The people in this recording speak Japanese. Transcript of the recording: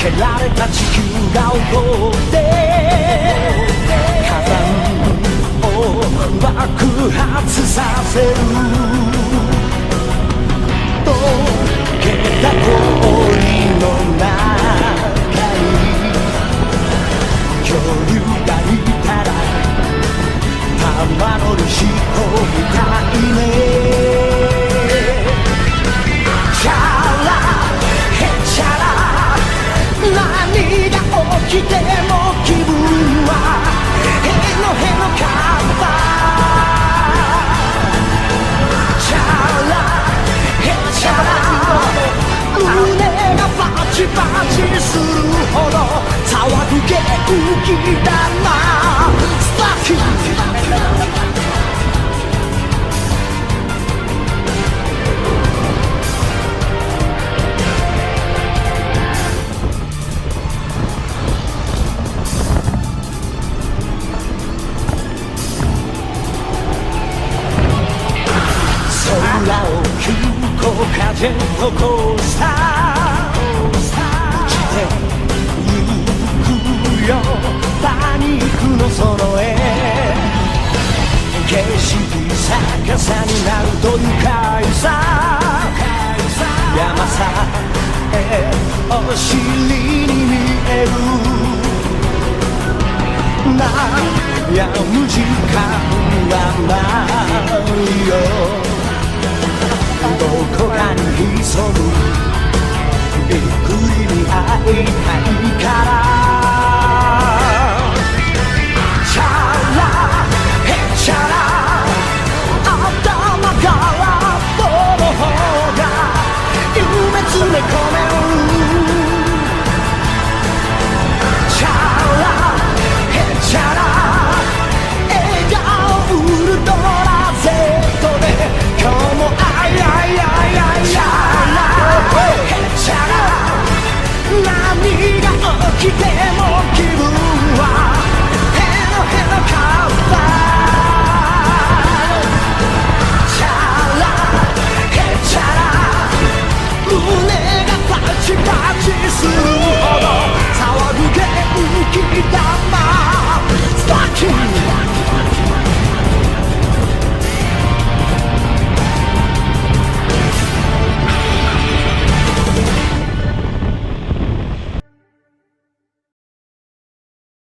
蹴られた地球が怒って火山を爆発させる溶けた氷の中に恐竜がいたら玉乗りしとみたいねチャラヘチャラ何が起きても気分はへのへのカッパチャラヘチャラ胸がバチバチするほど騒ぐ元気だなスタッキー空を急降下ジェットコースター落ちてゆくよパニックのその絵景色逆さになると愉快さ山さえお尻に見える悩む時間はないよどこかに潜むびっくりに会いたいからチャラヘチャラ頭から棒の方が夢詰め込めるチャラヘチャラ笑顔ウルトラ Z で今日もアイアイアイアイチャラヘチャラ何が起きても気分はヘロヘロカッパチャラヘチャラ胸がパチパチするほど騒ぐ